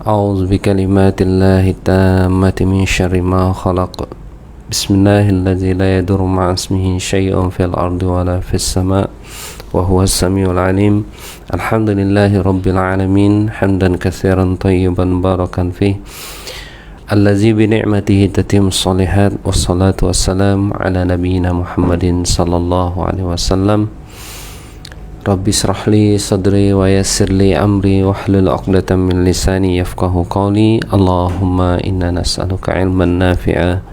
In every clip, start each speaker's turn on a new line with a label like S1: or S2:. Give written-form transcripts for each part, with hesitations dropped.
S1: أعوذ بكلمات الله التامة من شر ما خلق. بسم الله الذي لا يضر مع اسمه شيء في الأرض ولا في السماء وهو السميع العليم. الحمد لله رب العالمين حمدا كثيرا طيبا مباركا فيه الذي بنعمته تتم الصالحات والصلاة والسلام على نبينا محمد صلى الله عليه وسلم. Rabbi israh li sadri wa yassir li amri wahlul 'uqdatam min lisani yafqahu qawli. Allahumma inna nas'aluka ilman nafi'a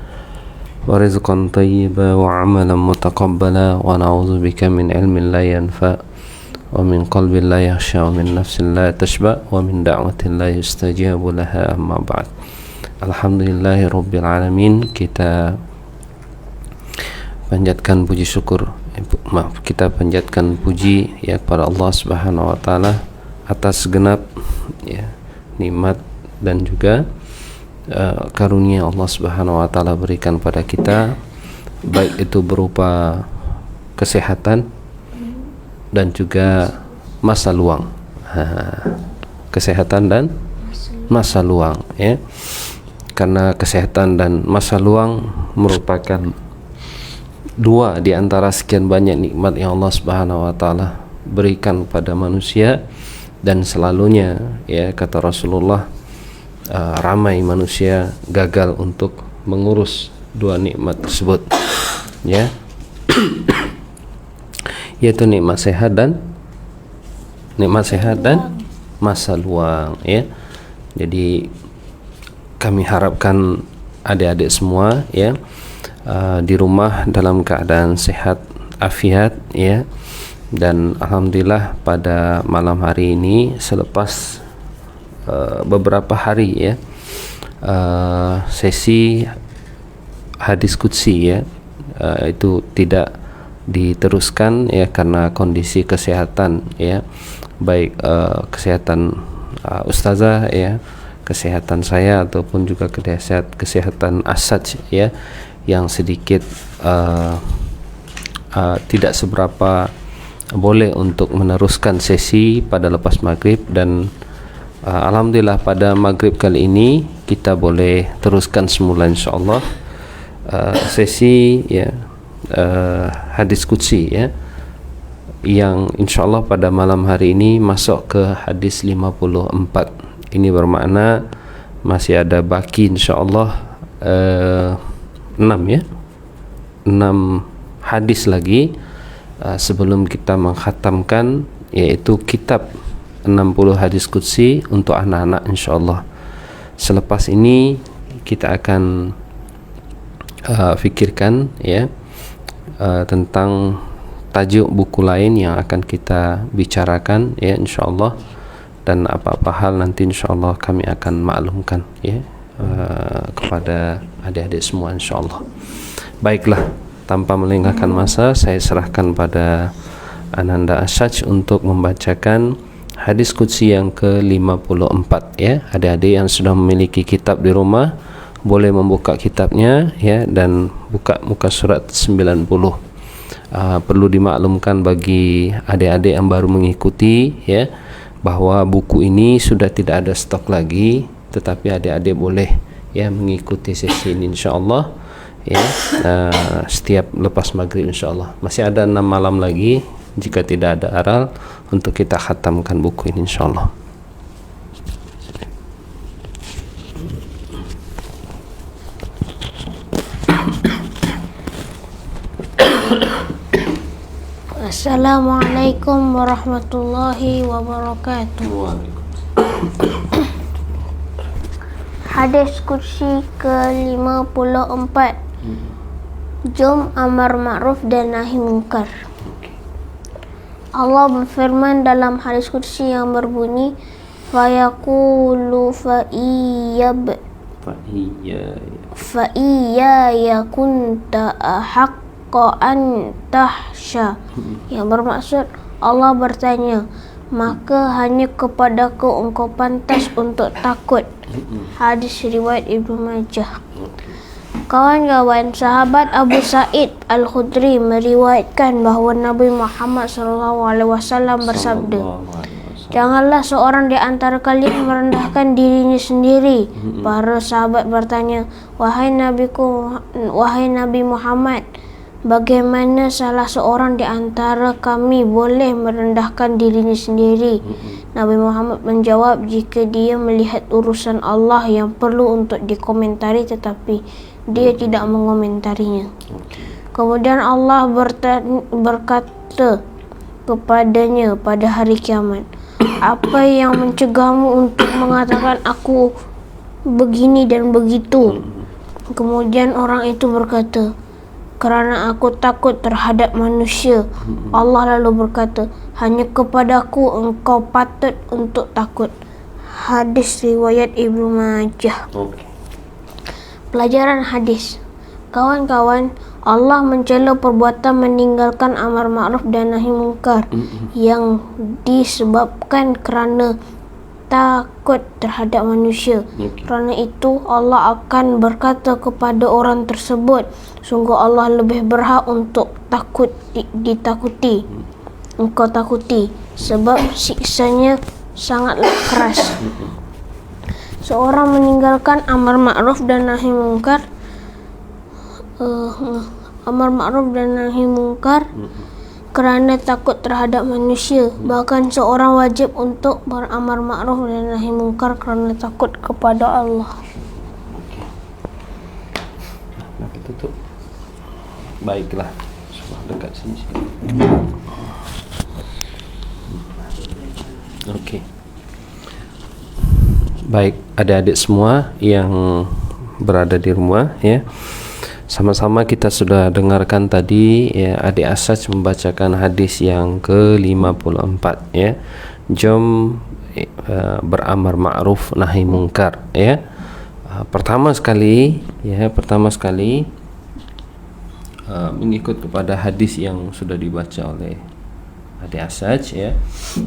S1: wa rizqan tayyiba wa 'amalan mutaqabbala wa na'udzubika min ilmin la yanfa' wa min qalbin la yakhsha wa min nafsin la tashba' wa min da'watin la yustajabu laha, amma ba'd. Alhamdulillahi rabbil alamin. Kita panjatkan puji syukur, kita panjatkan puji ya kepada Allah Subhanahu wa taala atas segenap ya nikmat dan juga karunia Allah Subhanahu wa taala berikan pada kita, baik itu berupa kesehatan dan juga masa luang. Kesehatan dan masa luang ya. Karena kesehatan dan masa luang merupakan dua di antara sekian banyak nikmat yang Allah Subhanahu wa taala berikan pada manusia, dan selalunya ya kata Rasulullah, ramai manusia gagal untuk mengurus dua nikmat tersebut ya. Yaitu nikmat sehat dan masa luang ya. Jadi kami harapkan adik-adik semua ya di rumah dalam keadaan sehat afiat ya. Dan alhamdulillah pada malam hari ini selepas beberapa hari ya sesi hadis qudsi ya itu tidak diteruskan ya karena kondisi kesehatan ya, baik kesehatan ustazah ya, kesehatan saya ataupun juga kesehatan Asaj ya, yang sedikit tidak seberapa boleh untuk meneruskan sesi pada lepas maghrib. Dan alhamdulillah pada maghrib kali ini kita boleh teruskan semula insyaallah sesi ya hadis qudsi ya, yang insyaallah pada malam hari ini masuk ke hadis 54. Ini bermakna masih ada baki insyaallah 6 ya, 6 hadis lagi sebelum kita mengkhatamkan yaitu kitab 60 hadis qudsi untuk anak-anak insyaallah. Selepas ini kita akan fikirkan ya tentang tajuk buku lain yang akan kita bicarakan ya insyaallah, dan apa-apa hal nanti insyaallah kami akan maklumkan ya kepada adik-adik semua insyaallah. Baiklah, tanpa melengahkan masa saya serahkan pada Ananda Asaj untuk membacakan hadis qudsi yang ke-54 ya. Adik-adik yang sudah memiliki kitab di rumah boleh membuka kitabnya ya dan buka muka surat 90. Perlu dimaklumkan bagi adik-adik yang baru mengikuti ya bahwa buku ini sudah tidak ada stok lagi, tetapi adik-adik boleh ya mengikuti sesi ini insyaallah ya setiap lepas maghrib insyaallah. Masih ada 6 malam lagi jika tidak ada aral untuk kita khatamkan buku ini insyaallah.
S2: Assalamualaikum warahmatullahi wabarakatuh. Hadis qudsi ke-54. Jom amar ma'ruf dan nahi munkar. Allah berfirman dalam hadis qudsi yang berbunyi, fayaqulu fa iyya kunta ahaqqa an tahsya. Yang bermaksud Allah bertanya, maka hanya kepadaku engkau pantas untuk takut. Hadis riwayat Ibnu Majah. Kawan-kawan, sahabat Abu Sa'id Al-Khudri meriwayatkan bahawa Nabi Muhammad SAW bersabda, Janganlah seorang di antara kalian merendahkan dirinya sendiri. Para sahabat bertanya, wahai Nabi Muhammad, bagaimana salah seorang di antara kami boleh merendahkan dirinya sendiri? Nabi Muhammad menjawab, jika dia melihat urusan Allah yang perlu untuk dikomentari tetapi dia tidak mengomentarinya. Kemudian Allah berkata kepadanya pada hari kiamat, apa yang mencegahmu untuk mengatakan aku begini dan begitu? Kemudian orang itu berkata, karena aku takut terhadap manusia. Allah lalu berkata, hanya kepadaku engkau patut untuk takut. Hadis riwayat Ibnu Majah. Pelajaran hadis. Kawan-kawan, Allah mencela perbuatan meninggalkan amar ma'ruf dan nahi mungkar yang disebabkan kerana takut terhadap manusia. Kerana itu Allah akan berkata kepada orang tersebut, sungguh Allah lebih berhak untuk ditakuti. Engkau takuti sebab siksanya sangatlah keras. Seorang meninggalkan amar ma'ruf dan nahi mungkar kerana takut terhadap manusia. Bahkan seorang wajib untuk beramar ma'ruf dan nahi mungkar kerana takut kepada Allah.
S1: Nak tutup. Baiklah. Sudah dekat sini. Okey. Baik, adik-adik semua yang berada di rumah, ya. Sama-sama kita sudah dengarkan tadi, ya, adik Asaj membacakan hadis yang ke-54, ya. Jom beramar ma'ruf nahi mungkar, ya. Pertama sekali mengikut kepada hadis yang sudah dibaca oleh adik Asaj, ya.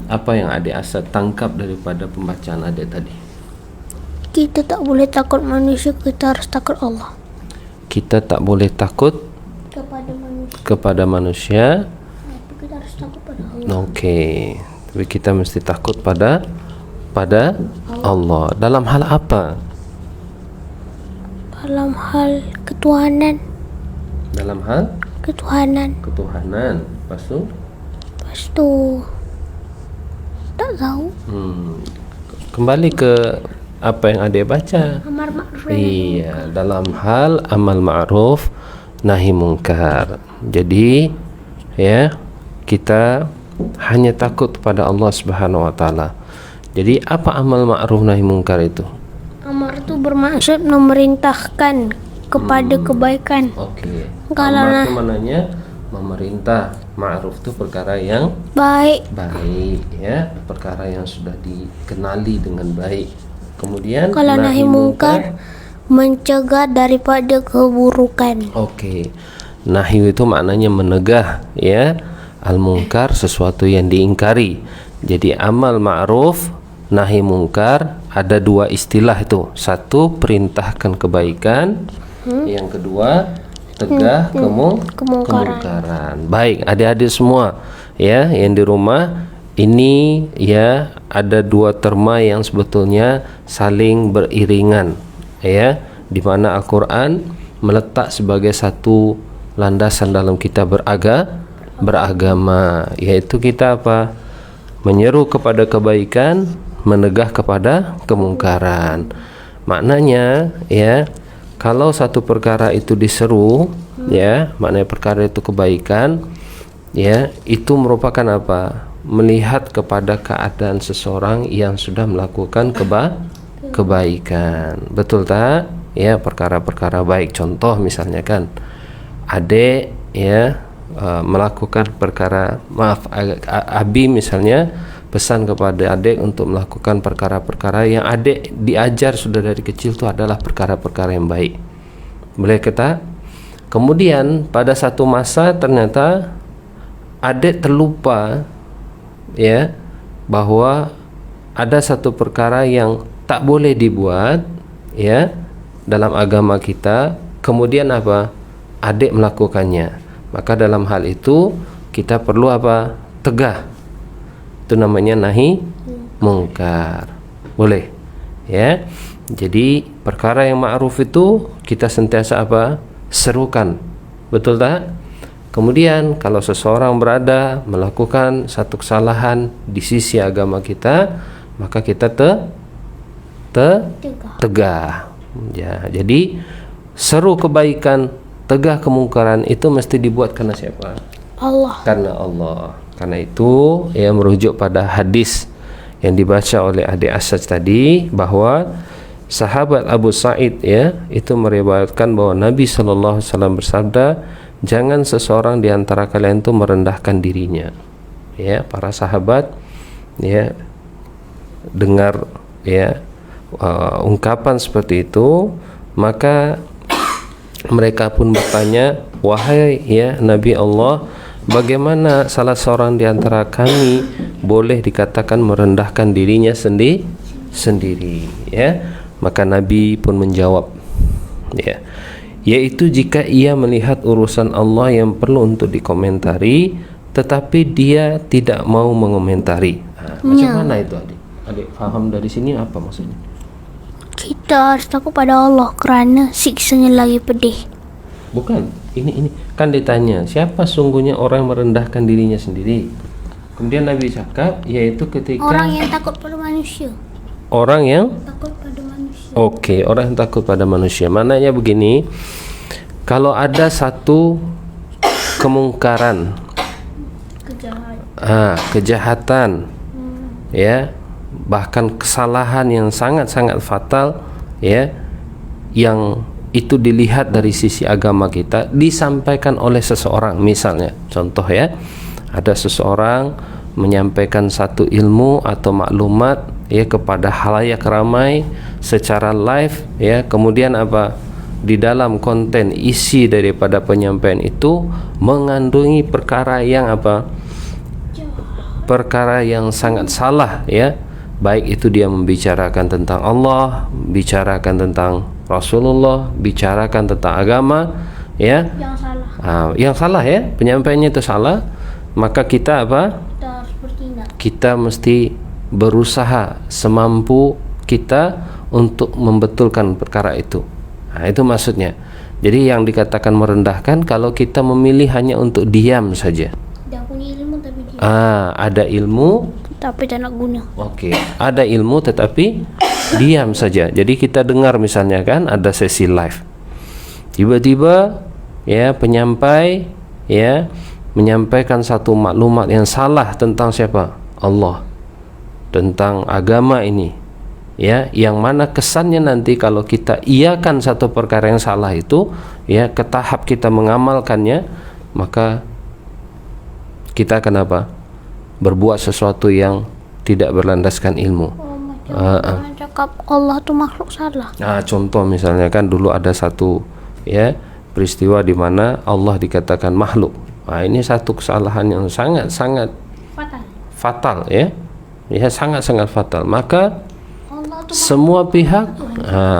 S1: Apa yang adik Asaj tangkap daripada pembacaan adik tadi?
S2: Kita tak boleh takut manusia, kita harus takut Allah.
S1: Kita tak boleh takut kepada manusia.
S2: Tapi kita harus takut pada Allah.
S1: Okey. Tapi kita mesti takut pada Allah. Dalam hal apa?
S2: Dalam hal ketuhanan.
S1: Dalam hal
S2: Ketuhanan.
S1: Lepas tu?
S2: Lepas tu tak tahu.
S1: Kembali ke apa yang adik baca.
S2: Amar ma'ruf.
S1: Iya, dalam hal amal ma'ruf nahi mungkar. Jadi, ya, kita hanya takut pada Allah Subhanahu wa taala. Jadi, apa amal ma'ruf nahi mungkar itu?
S2: Amar itu bermaksud memerintahkan kepada kebaikan.
S1: Okey.
S2: Kalau
S1: Amar itu maknanya memerintah. Ma'ruf itu perkara yang
S2: baik,
S1: ya, perkara yang sudah dikenali dengan baik. Kemudian
S2: kalau nahi mungkar mencegah daripada keburukan.
S1: Okey. Nahi itu maknanya menegah, ya. Al-mungkar sesuatu yang diingkari. Jadi amal ma'ruf, nahi mungkar ada dua istilah itu. Satu, perintahkan kebaikan. Yang kedua, tegah kemungkaran. Baik, adik-adik semua, ya, yang di rumah ini, ya, ada dua terma yang sebetulnya saling beriringan, ya, di mana Al-Quran meletak sebagai satu landasan dalam kita beragama, yaitu kita apa? Menyeru kepada kebaikan, menegah kepada kemungkaran. Maknanya, ya, kalau satu perkara itu diseru, ya, maknanya perkara itu kebaikan, ya, itu merupakan apa? Melihat kepada keadaan seseorang yang sudah melakukan kebaikan. Betul tak? Ya, perkara-perkara baik. Contoh misalnya kan, adik, ya, melakukan perkara, abi misalnya pesan kepada adik untuk melakukan perkara-perkara yang adik diajar sudah dari kecil itu adalah perkara-perkara yang baik. Boleh kata? Kemudian pada satu masa ternyata adik terlupa, ya, bahwa ada satu perkara yang tak boleh dibuat, ya, dalam agama kita. Kemudian apa? Adik melakukannya. Maka dalam hal itu kita perlu apa? Tegah. Itu namanya nahi mungkar. Boleh. Ya. Jadi perkara yang ma'ruf itu kita sentiasa apa? Serukan. Betul tak? Kemudian kalau seseorang berada melakukan satu kesalahan di sisi agama kita, maka kita tegah. Ya, jadi seru kebaikan, tegah kemungkaran itu mesti dibuat karena siapa?
S2: Allah.
S1: Karena Allah. Karena itu ya merujuk pada hadis yang dibaca oleh adik Asaj tadi, bahwa sahabat Abu Sa'id ya itu meriwayatkan bahwa Nabi sallallahu alaihi wasallam bersabda, jangan seseorang di antara kalian itu merendahkan dirinya. Ya, para sahabat ya dengar ya ungkapan seperti itu, maka mereka pun bertanya, wahai ya Nabi Allah, bagaimana salah seorang di antara kami boleh dikatakan merendahkan dirinya sendiri ya? Maka Nabi pun menjawab ya, yaitu jika ia melihat urusan Allah yang perlu untuk dikomentari tetapi dia tidak mau mengomentari. Macam mana itu adik? Adik faham dari sini apa maksudnya?
S2: Kita harus takut pada Allah kerana siksanya lagi pedih.
S1: Bukan, ini kan ditanya siapa sungguhnya orang yang merendahkan dirinya sendiri. Kemudian Nabi cakap, yaitu ketika
S2: orang yang takut pada manusia.
S1: Orang yang
S2: Takut pada manusia.
S1: Oke, orang yang takut pada manusia. Maknanya begini, kalau ada satu kemungkaran, kejahatan, ya, bahkan kesalahan yang sangat-sangat fatal, ya, yang itu dilihat dari sisi agama kita, disampaikan oleh seseorang. Misalnya, contoh ya, ada seseorang menyampaikan satu ilmu atau maklumat ya kepada halayak ramai secara live ya, kemudian apa, di dalam konten isi daripada penyampaian itu mengandungi perkara yang apa, perkara yang sangat salah ya, baik itu dia membicarakan tentang Allah, bicarakan tentang Rasulullah, bicarakan tentang agama ya, yang salah ya, penyampaiannya itu salah, maka kita apa, kita mesti berusaha semampu kita untuk membetulkan perkara itu. Nah, itu maksudnya. Jadi yang dikatakan merendahkan kalau kita memilih hanya untuk diam saja.
S2: Tidak punya ilmu tapi diam.
S1: Ada ilmu
S2: Tapi tidak guna.
S1: Oke, ada ilmu tetapi diam saja. Jadi kita dengar misalnya kan ada sesi live. Tiba-tiba ya penyampai ya menyampaikan satu maklumat yang salah tentang siapa? Allah, tentang agama ini ya, yang mana kesannya nanti kalau kita iakan satu perkara yang salah itu ya, ke tahap kita mengamalkannya, maka kita akan apa, berbuat sesuatu yang tidak berlandaskan ilmu.
S2: Cakap Allah tu makhluk salah.
S1: Contoh misalnya kan dulu ada satu ya peristiwa di mana Allah dikatakan makhluk. Ini satu kesalahan yang sangat-sangat fatal ya, sangat-sangat fatal. Maka semua pihak,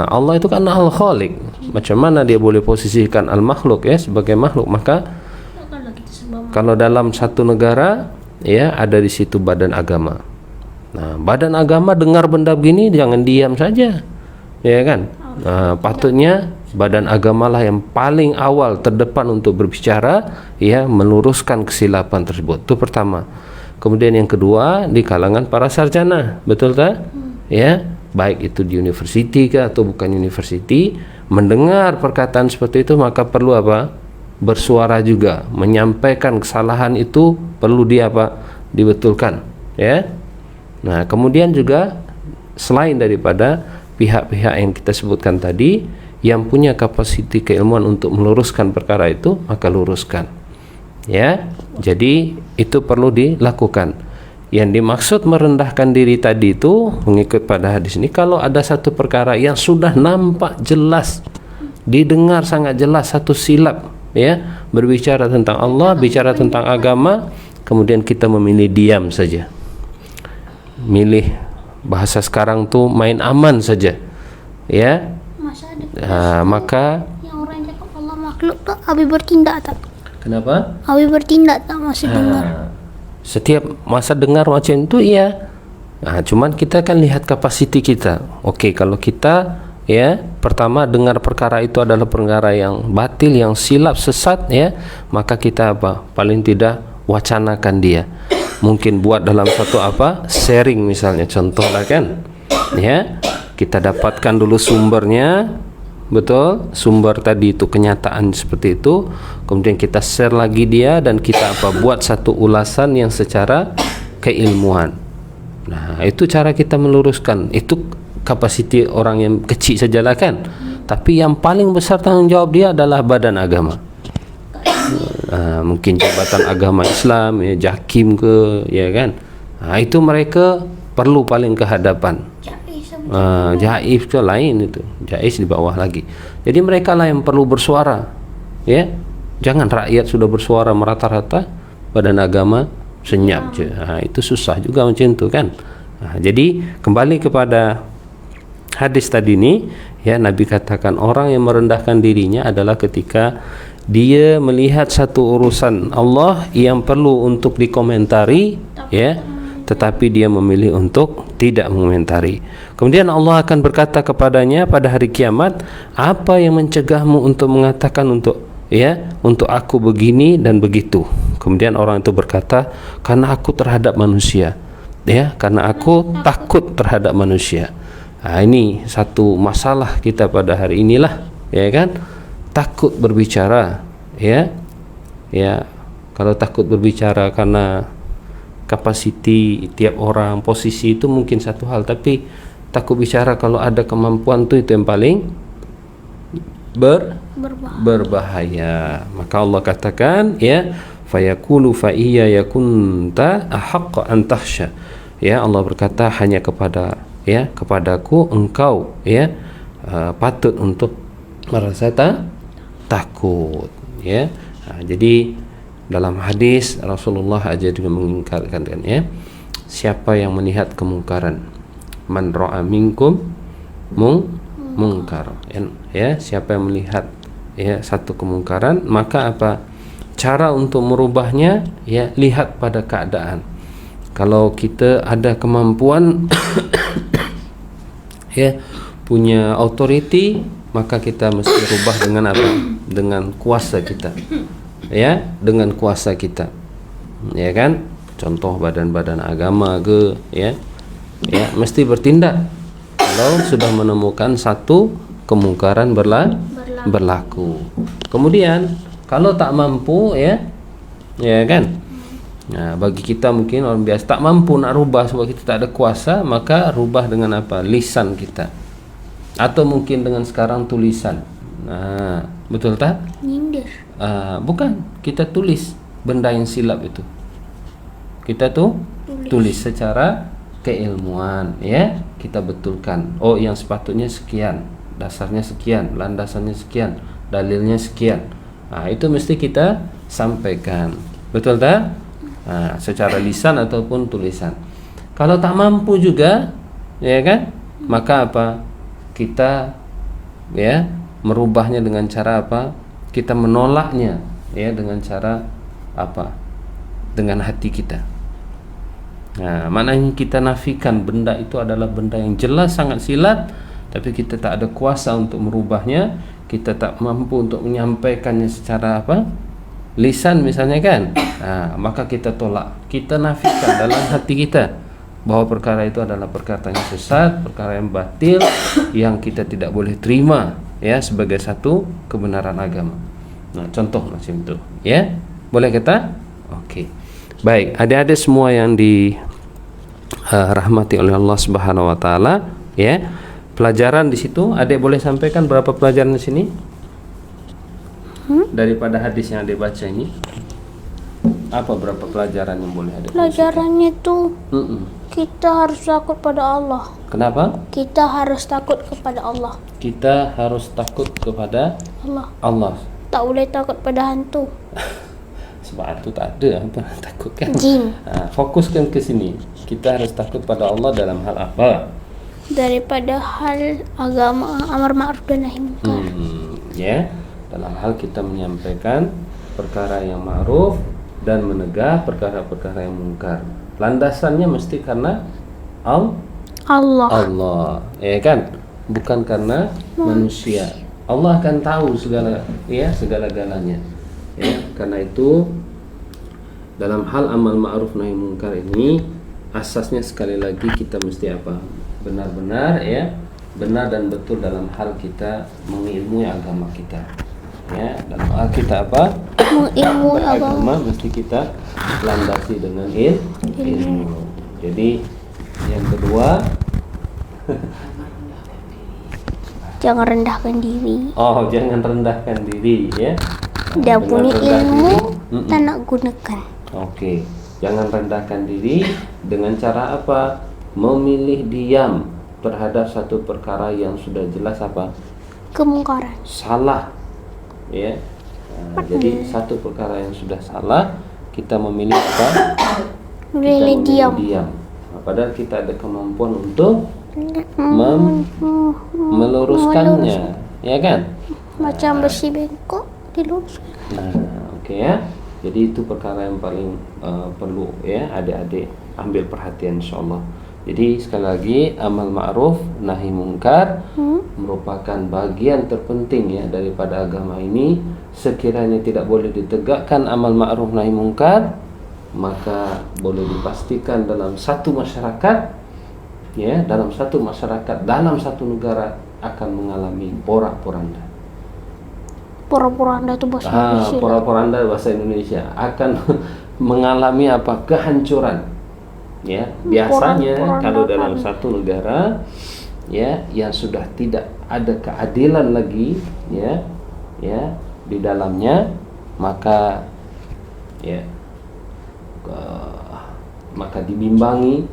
S1: Allah itu kan al-khaliq, macam mana dia boleh posisikan al-makhluk ya sebagai makhluk? Maka kalau dalam satu negara ya ada di situ badan agama. Nah, badan agama dengar benda begini jangan diam saja, ya kan? Patutnya badan agamalah yang paling awal terdepan untuk berbicara ya, meluruskan kesilapan tersebut. Itu pertama. Kemudian yang kedua di kalangan para sarjana, betul tak? Ya, baik itu di university kah atau bukan university, mendengar perkataan seperti itu maka perlu apa? Bersuara juga, menyampaikan kesalahan itu perlu dibetulkan, ya. Nah, kemudian juga selain daripada pihak-pihak yang kita sebutkan tadi yang punya kapasiti keilmuan untuk meluruskan perkara itu, maka luruskan. Ya, jadi itu perlu dilakukan. Yang dimaksud merendahkan diri tadi itu mengikut pada hadis ini, kalau ada satu perkara yang sudah nampak jelas, didengar sangat jelas satu silap, ya, berbicara tentang Allah, bicara tentang agama, kemudian kita memilih diam saja, milih bahasa sekarang tuh main aman saja, ya. Maka
S2: yang orang cakap Allah makhluk tu Abi bertindak tak?
S1: Kenapa?
S2: Abi bertindak tak masih dengar?
S1: Setiap masa dengar macam itu ya Nah, cuman kita kan lihat kapasiti kita. Oke, kalau kita ya pertama dengar perkara itu adalah perkara yang batil, yang silap, sesat, ya, maka kita apa? Paling tidak wacanakan dia. Mungkin buat dalam satu apa? Sharing misalnya, contoh lah kan. Ya, kita dapatkan dulu sumbernya. Betul, sumber tadi itu kenyataan seperti itu, kemudian kita share lagi dia dan kita apa? Buat satu ulasan yang secara keilmuan. Nah, itu cara kita meluruskan. Itu kapasiti orang yang kecil sajalah kan. Tapi yang paling besar tanggung jawab dia adalah badan agama. Mungkin jabatan agama Islam, ya, Jakim ke, ya kan. Nah, itu mereka perlu paling ke hadapan. Jais itu lain, itu Jais di bawah lagi. Jadi mereka lah yang perlu bersuara, ya. Jangan rakyat sudah bersuara merata-rata, badan agama senyap je. Itu susah juga macam itu kan. Jadi kembali kepada hadis tadi ini, ya, Nabi katakan orang yang merendahkan dirinya adalah ketika dia melihat satu urusan Allah yang perlu untuk dikomentari, ya, tetapi dia memilih untuk tidak mengomentari. Kemudian Allah akan berkata kepadanya pada hari kiamat, apa yang mencegahmu untuk mengatakan untuk aku begini dan begitu? Kemudian orang itu berkata, karena aku terhadap manusia, ya, karena aku takut terhadap manusia. Ini satu masalah kita pada hari inilah, ya kan, takut berbicara, ya. Kalau takut berbicara karena kapasiti tiap orang, posisi itu mungkin satu hal, tapi takut bicara kalau ada kemampuan itu yang paling berbahaya. Maka Allah katakan, ya, fayaqulu fa iya yakunta ahaqqa an tahsya. Ya, Allah berkata hanya kepadaku engkau, ya, patut untuk merasa takut, ya. Jadi dalam hadis Rasulullah aja juga mengingkarkan, ya, siapa yang melihat kemungkaran, man ra'a minkum mungkar, ya, siapa yang melihat, ya, satu kemungkaran, maka apa cara untuk merubahnya? Ya, lihat pada keadaan. Kalau kita ada kemampuan ya, punya authority, maka kita mesti rubah dengan apa? Dengan kuasa kita, ya, dengan kuasa kita, ya kan. Contoh badan-badan agama ke, ya, mesti bertindak kalau sudah menemukan satu kemungkaran berlaku. Kemudian kalau tak mampu, ya kan. Nah, bagi kita mungkin orang biasa tak mampu nak rubah sebab kita tak ada kuasa, maka rubah dengan apa? Lisan kita, atau mungkin dengan sekarang tulisan. Nah, betul tak?
S2: Nyindir.
S1: Bukan, kita tulis benda yang silap itu. Kita tulis secara keilmuan, ya. Kita betulkan. Oh, yang sepatutnya sekian, dasarnya sekian, landasannya sekian, dalilnya sekian. Itu mesti kita sampaikan. Betul tak? Secara lisan ataupun tulisan. Kalau tak mampu juga, ya kan? Maka apa? Kita, ya, merubahnya dengan cara apa? Kita menolaknya, ya, dengan cara apa? Dengan hati kita. Maknanya kita nafikan benda itu adalah benda yang jelas sangat silat, tapi kita tak ada kuasa untuk merubahnya, kita tak mampu untuk menyampaikannya secara apa? Lisan misalnya kan. Maka kita tolak, kita nafikan dalam hati kita bahwa perkara itu adalah perkara yang sesat, perkara yang batil, yang kita tidak boleh terima, ya, sebagai satu kebenaran agama. Contoh macam itu, ya. Boleh kata? Okey. Baik, adik-adik semua yang dirahmati oleh Allah Subhanahu wa taala, ya. Pelajaran di situ, adik boleh sampaikan berapa pelajaran di sini? Daripada hadis yang adik baca ini, apa berapa pelajaran yang boleh adik?
S2: Pelajarannya itu kita harus takut pada Allah.
S1: Kenapa?
S2: Kita harus takut kepada Allah.
S1: Kita harus takut kepada Allah.
S2: Tak boleh takut pada hantu.
S1: Sebab hantu tak ada apa takut kan?
S2: Jin.
S1: Fokuskan ke sini. Kita harus takut pada Allah dalam hal apa?
S2: Daripada hal agama, amar ma'ruf dan nahi munkar.
S1: Ya, dalam hal kita menyampaikan perkara yang ma'ruf dan menegah perkara-perkara yang mungkar. Landasannya mesti karena
S2: Allah.
S1: Allah, ya kan? Bukan karena manusia. Allah akan tahu segala-galanya. Ya, karena itu dalam hal amal ma'ruf nahi munkar ini asasnya sekali lagi kita mesti apa? Benar-benar benar dan betul dalam hal kita mengilmui agama kita. Ya, dalam hal kita apa?
S2: Mengilmui
S1: agama mesti kita landasi dengan ilmu. Jadi yang kedua,
S2: jangan rendahkan diri.
S1: Jangan rendahkan diri ya.
S2: Dia
S1: Dengan
S2: punya
S1: rendah
S2: ilmu,
S1: diri,
S2: tak nak gunakan.
S1: Oke, jangan rendahkan diri dengan cara apa? Memilih diam terhadap satu perkara yang sudah jelas apa?
S2: Kemungkaran.
S1: Salah. Ya. Nah, jadi satu perkara yang sudah salah, kita memilih apa?
S2: Memilih diam.
S1: Nah, padahal kita ada kemampuan untuk meluruskannya, ya kan?
S2: Macam besi bengkok diluruskan.
S1: Nah, oke ya. Jadi itu perkara yang paling perlu ya adik-adik ambil perhatian insyaallah. Jadi sekali lagi amal ma'ruf nahi mungkar merupakan bagian terpenting ya daripada agama ini. Sekiranya tidak boleh ditegakkan amal ma'ruf nahi mungkar, maka boleh dipastikan dalam satu masyarakat dalam satu negara akan mengalami porak-poranda.
S2: Porak-poranda itu bahasa Indonesia.
S1: Porak-poranda bahasa Indonesia akan mengalami apa? Kehancuran. Ya, biasanya kalau dalam satu negara yang sudah tidak ada keadilan lagi di dalamnya, maka dibimbangi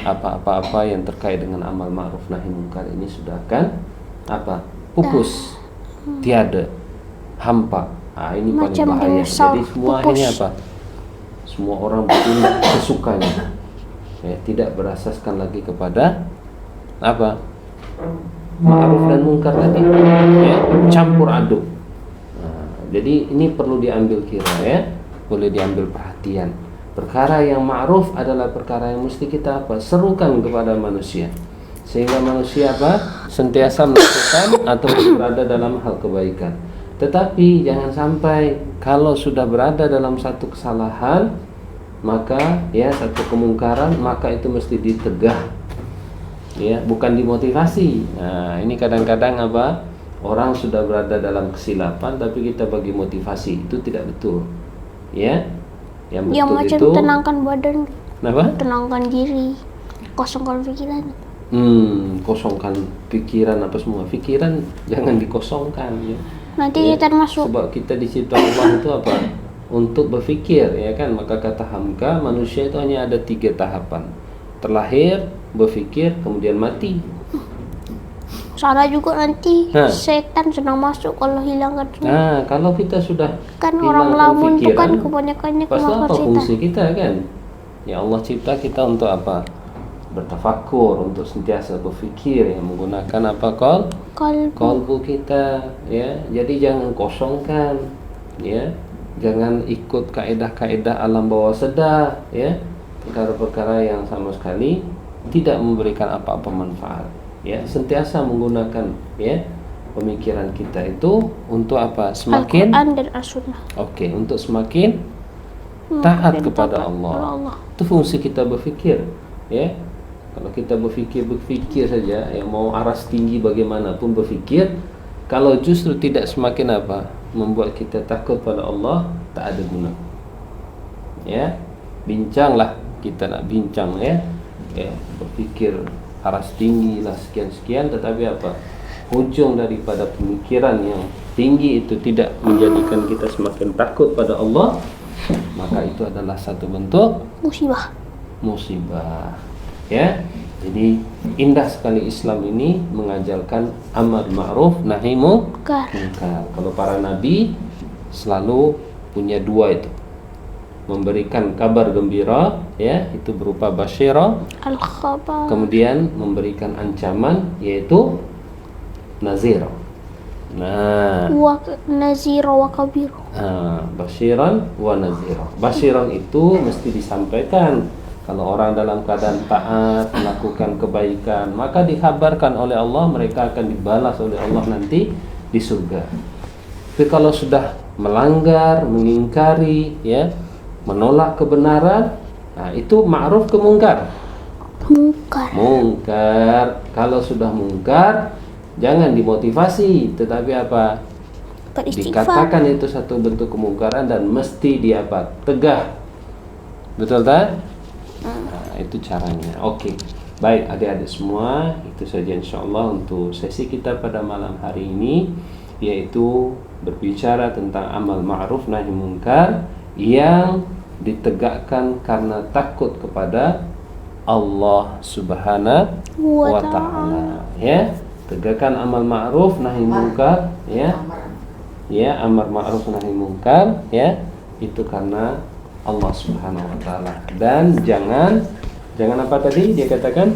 S1: apa-apa yang terkait dengan amal ma'ruf nahi munkar ini sudah akan pupus, tiada, hampa. Ini paling bahaya. Jadi semua pupus. Ini apa? Semua orang bertindak sesukanya. Tidak berasaskan lagi kepada apa? Ma'ruf dan munkar tadi. Campur aduk. Jadi ini perlu diambil kira boleh diambil perhatian. Perkara yang ma'ruf adalah perkara yang mesti kita serukan kepada manusia, sehingga manusia sentiasa melakukan atau berada dalam hal kebaikan. Tetapi jangan sampai kalau sudah berada dalam satu kesalahan, maka satu kemungkaran, maka itu mesti ditegah, bukan dimotivasi. Nah, ini kadang-kadang orang sudah berada dalam kesilapan tapi kita bagi motivasi, itu tidak betul. Yang betul
S2: macam
S1: itu
S2: tenangkan badan,
S1: tenangkan
S2: diri, kosongkan pikiran.
S1: Kosongkan pikiran apa semua. Pikiran jangan dikosongkan
S2: Nanti kita masuk.
S1: Sebab kita dicipta Allah itu untuk berfikir, kan? Maka kata Hamka, manusia itu hanya ada 3 tahapan: terlahir, berfikir, kemudian mati.
S2: Salah juga nanti setan sedang masuk kalau hilangkan semua.
S1: Nah, kalau kita sudah
S2: orang lamun itu kan kebanyakannya
S1: kemampuan setan. Fungsi kita kan? Ya Allah cipta kita untuk apa? Bertafakur, untuk sentiasa berfikir, menggunakan kalbu kita, Jadi jangan kosongkan, Jangan ikut kaedah-kaedah alam bawah sadar, Perkara-perkara yang sama sekali tidak memberikan apa-apa manfaat. Sentiasa menggunakan pemikiran kita itu untuk apa? Semakin
S2: Al-Quran dan As-Sunnah.
S1: Oke, untuk semakin taat kepada Allah. Itu fungsi kita berfikir, Kalau kita berfikir saja, mau aras tinggi bagaimanapun berfikir, kalau justru tidak semakin membuat kita takut pada Allah, tak ada guna. Bincanglah, kita nak bincang, berfikir aras tinggi lah sekian-sekian, tetapi ujung daripada pemikiran yang tinggi itu tidak menjadikan kita semakin takut pada Allah, maka itu adalah satu bentuk musibah. Jadi indah sekali Islam ini mengajarkan amar ma'ruf nahi munkar. Kalau para nabi selalu punya 2 itu, memberikan kabar gembira, itu berupa basyirah,
S2: al-khabar,
S1: kemudian memberikan ancaman, yaitu nazirah.
S2: Nazirah wa kabirah.
S1: Basyiran wa nazirah. Basyiran itu mesti disampaikan Kalau orang dalam keadaan taat, melakukan kebaikan, maka dikabarkan oleh Allah mereka akan dibalas oleh Allah nanti di surga. Tapi kalau sudah melanggar, mengingkari, ya, menolak kebenaran, nah itu ma'ruf ke mungkar. Mungkar. Kalau sudah mungkar, jangan dimotivasi, tetapi apa? Dikatakan itu satu bentuk kemungkaran dan mesti dia apa? Tegah. Betul tak? Nah, itu caranya. Oke. Baik adik-adik semua, itu saja insyaallah untuk sesi kita pada malam hari ini, yaitu berbicara tentang amal ma'ruf nahi munkar yang ditegakkan karena takut kepada Allah Subhanahu wa taala. Ya, tegakkan amal ma'ruf nahi munkar, ya. Ya, amar ma'ruf nahi munkar, ya, itu karena Allah Subhanahu wa taala. Dan jangan apa tadi dia katakan,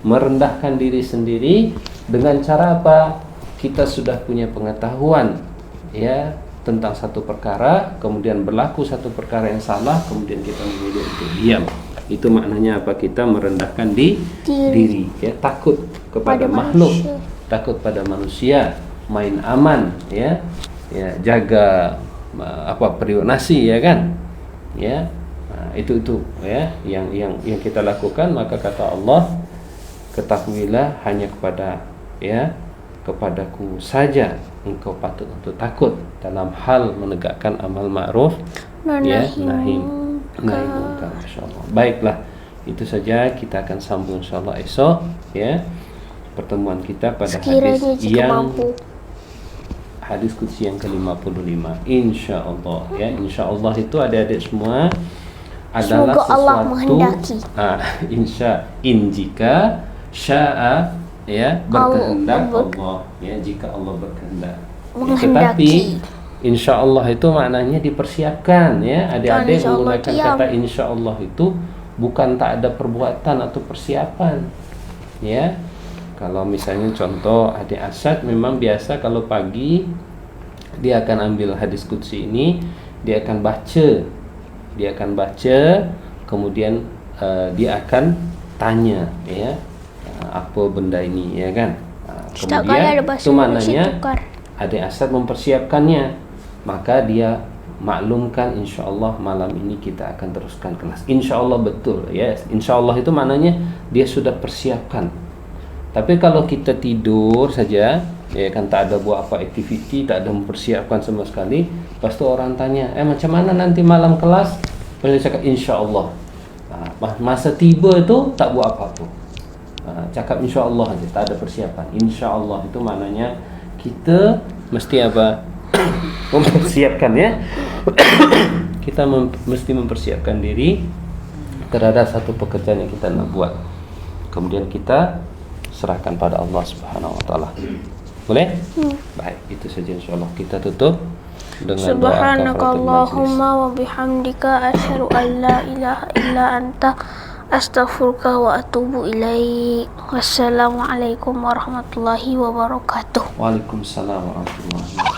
S1: merendahkan diri sendiri dengan cara apa? Kita sudah punya pengetahuan, ya, tentang satu perkara, kemudian berlaku satu perkara yang salah, kemudian kita memilih untuk diam. Itu maknanya apa? Kita merendahkan diri, ya, takut kepada makhluk, takut pada manusia, main aman, ya. Ya, jaga periuk nasi, ya kan? Ya. Nah, itu ya yang kita lakukan. Maka kata Allah, ketahuilah hanya kepadaku saja engkau patut untuk takut dalam hal menegakkan amal ma'ruf, ya, nahi munkar, insyaallah. Baiklah, itu saja, kita akan sambung insyaallah esok, ya, pertemuan kita pada hadis qudsi yang ke-55 insyaallah, ya. Insyaallah itu adik-adik semua adalah
S2: semoga Allah
S1: sesuatu
S2: menghendaki.
S1: Jika syaa, ya, berkehendak Allah, ya, jika Allah berkehendak. Tetapi insyaallah itu maknanya dipersiapkan, ya. Adik-adik menggunakan kata insyaallah itu bukan tak ada perbuatan atau persiapan, ya. Kalau misalnya contoh adik Asad memang biasa kalau pagi dia akan ambil hadis qudsi ini, dia akan baca, kemudian dia akan tanya, ya, apa benda ini, ya kan? Kemudian itu maknanya adik Asad mempersiapkannya, maka dia maklumkan insyaallah malam ini kita akan teruskan kelas. Insyaallah, betul, ya. Insyaallah itu maknanya dia sudah persiapkan. Tapi kalau kita tidur saja, ya kan, tak ada buat apa aktiviti, tak ada mempersiapkan sama sekali, lepas tu orang tanya, macam mana nanti malam kelas? Dia cakap insyaallah. Masa tiba itu tak buat apa-apa. Cakap insyaallah aja, tak ada persiapan. Insyaallah itu maknanya kita mesti apa? Mempersiapkan, ya. Kita mesti mempersiapkan diri terhadap satu pekerjaan yang kita nak buat. Kemudian kita serahkan pada Allah Subhanahu wa taala. Boleh? Baik, itu saja insyaallah. Kita tutup dengan doa
S2: Subhanakallahumma wa bihamdika asyhadu an la ilaha illa anta astaghfiruka wa atubu ilaik. Wassalamualaikum warahmatullahi wabarakatuh.
S1: Waalaikumsalam warahmatullahi wabarakatuh.